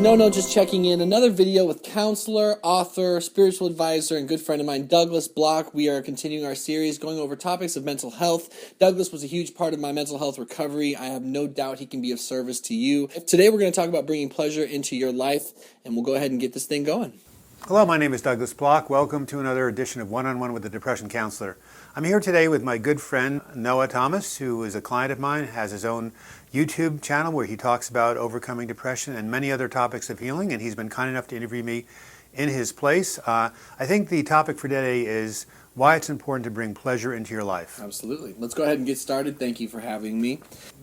No, just checking in. Another video with counselor, author, spiritual advisor, and good friend of mine, Douglas Bloch. We are continuing our series going over topics of mental health. Douglas was a huge part of my mental health recovery. I have no doubt he can be of service to you. Today we're going to talk about bringing pleasure into your life, and we'll go ahead and get this thing going. Hello, my name is Douglas Bloch. Welcome to another edition of One-on-One with the Depression Counselor. I'm here today with my good friend Noah Thomas, who is a client of mine, has his own YouTube channel where he talks about overcoming depression and many other topics of healing, and he's been kind enough to interview me in his place. I think the topic for today is why it's important to bring pleasure into your life. Absolutely. Let's go ahead and get started. Thank you for having me.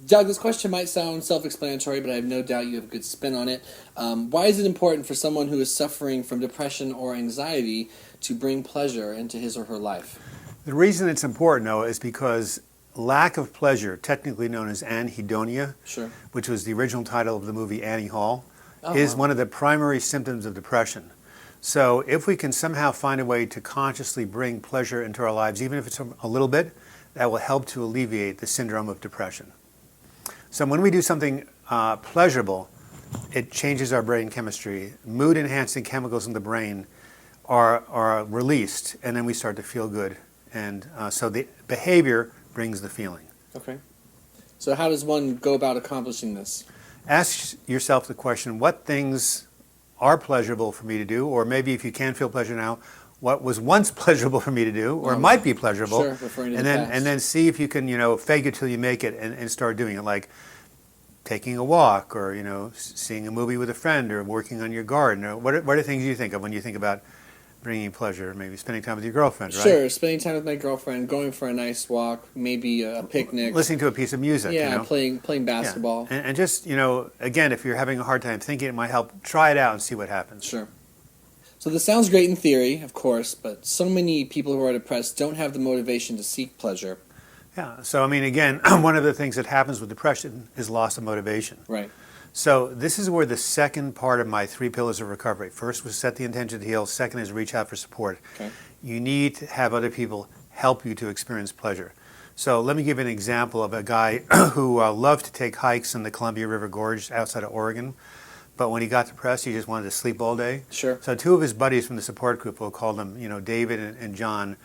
Doug, this question might sound self-explanatory, but I have no doubt you have a good spin on it. Why is it important for someone who is suffering from depression or anxiety to bring pleasure into his or her life? The reason it's important, Noah, is because lack of pleasure, technically known as anhedonia, Sure. which was the original title of the movie Annie Hall, is one of the primary symptoms of depression. So if we can somehow find a way to consciously bring pleasure into our lives, even if it's a little bit, that will help to alleviate the syndrome of depression. So when we do something pleasurable, it changes our brain chemistry. Mood-enhancing chemicals in the brain are released, and then we start to feel good. And so the behavior brings the feeling. Okay. So how does one go about accomplishing this? Ask yourself the question, what things are pleasurable for me to do? Or maybe if you can't feel pleasure now, what was once pleasurable for me to do, or might be pleasurable? Sure, referring to and the then past. and then see if you can, fake it till you make it and start doing it, like taking a walk, or seeing a movie with a friend, or working on your garden. Or what are things you think of when you think about bringing pleasure? Maybe spending time with your girlfriend, right? Sure, spending time with my girlfriend, going for a nice walk, maybe a picnic. Listening to a piece of music. Yeah, playing basketball. Yeah. And just, again, if you're having a hard time thinking, it might help. Try it out and see what happens. Sure. So this sounds great in theory, of course, but so many people who are depressed don't have the motivation to seek pleasure. Yeah, so again, one of the things that happens with depression is loss of motivation. Right. So this is where the second part of my 3 pillars of recovery. First was set the intention to heal. Second is reach out for support. Okay. You need to have other people help you to experience pleasure. So let me give you an example of a guy who loved to take hikes in the Columbia River Gorge outside of Oregon. But when he got depressed, he just wanted to sleep all day. Sure. So 2 of his buddies from the support group, we'll call them, David and John,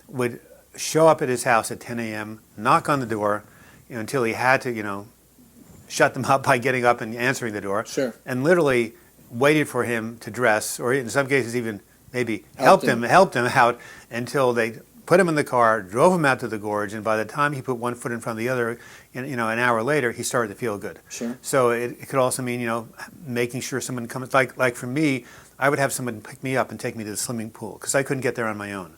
would show up at his house at 10 a.m., knock on the door, until he had to, shut them up by getting up and answering the door. Sure. And literally waited for him to dress, or in some cases even maybe helped him out until they put him in the car, drove him out to the gorge, and by the time he put one foot in front of the other, an hour later, he started to feel good. Sure. So it could also mean, making sure someone comes, like for me, I would have someone pick me up and take me to the swimming pool because I couldn't get there on my own.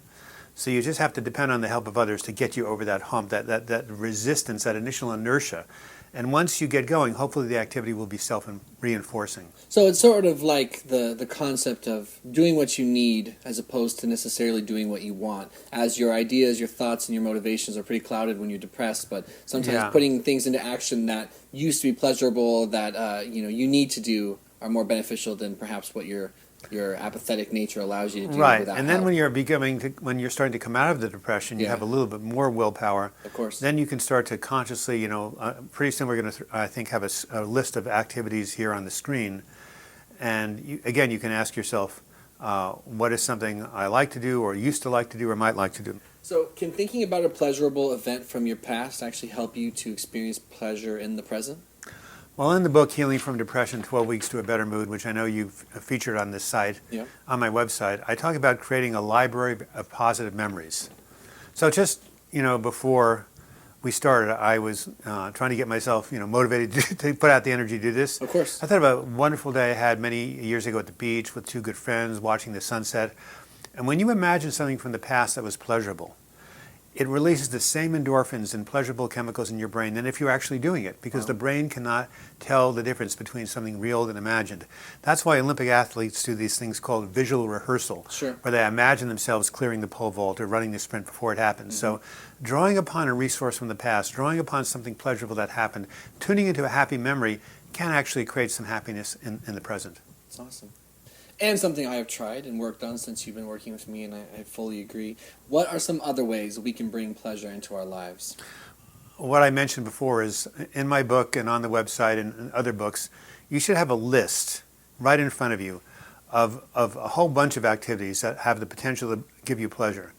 So you just have to depend on the help of others to get you over that hump, that resistance, that initial inertia. And once you get going, hopefully the activity will be self-reinforcing. So it's sort of like the concept of doing what you need as opposed to necessarily doing what you want. As your ideas, your thoughts, and your motivations are pretty clouded when you're depressed, but sometimes putting things into action that used to be pleasurable, that you need to do, are more beneficial than perhaps what your apathetic nature allows you to do. Right, and then when you're starting to come out of the depression, you have a little bit more willpower. Of course. Then you can start to consciously, pretty soon we're going to, I think, have a list of activities here on the screen. And again, you can ask yourself, what is something I like to do, or used to like to do, or might like to do? So can thinking about a pleasurable event from your past actually help you to experience pleasure in the present? Well, in the book, Healing from Depression, 12 Weeks to a Better Mood, which I know you've featured on this site, on my website, I talk about creating a library of positive memories. So just, before we started, I was trying to get myself, motivated to put out the energy to do this. Of course. I thought about a wonderful day I had many years ago at the beach with 2 good friends watching the sunset. And when you imagine something from the past that was pleasurable, it releases the same endorphins and pleasurable chemicals in your brain than if you're actually doing it, because the brain cannot tell the difference between something real and imagined. That's why Olympic athletes do these things called visual rehearsal, where they imagine themselves clearing the pole vault or running the sprint before it happens. So drawing upon a resource from the past, drawing upon something pleasurable that happened, tuning into a happy memory can actually create some happiness in the present. That's awesome. And something I have tried and worked on since you've been working with me, and I fully agree. What are some other ways we can bring pleasure into our lives? What I mentioned before is, in my book and on the website and other books, you should have a list right in front of you of a whole bunch of activities that have the potential to give you pleasure.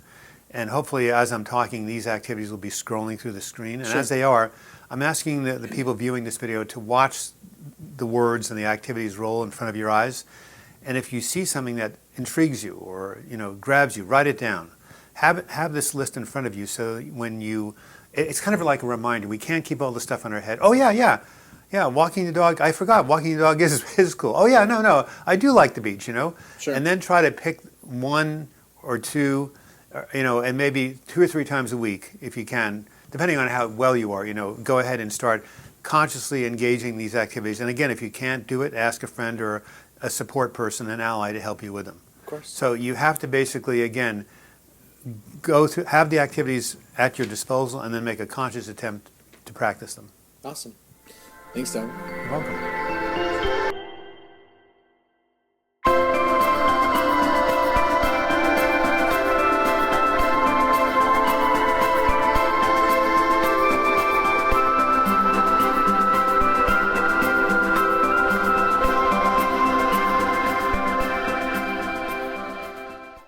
And hopefully, as I'm talking, these activities will be scrolling through the screen. And as they are, I'm asking the people viewing this video to watch the words and the activities roll in front of your eyes. And if you see something that intrigues you or grabs you, write it down. Have this list in front of you so when it's kind of like a reminder. We can't keep all the stuff in our head. Oh yeah, walking the dog. I forgot walking the dog is cool. Oh yeah, no, I do like the beach, Sure. And then try to pick one or two, and maybe 2 or 3 times a week if you can, depending on how well you are. Go ahead and start consciously engaging these activities. And again, if you can't do it, ask a friend or a support person, an ally, to help you with them. Of course. So you have to basically, again, have the activities at your disposal and then make a conscious attempt to practice them. Awesome. Thanks, Doug. You're welcome.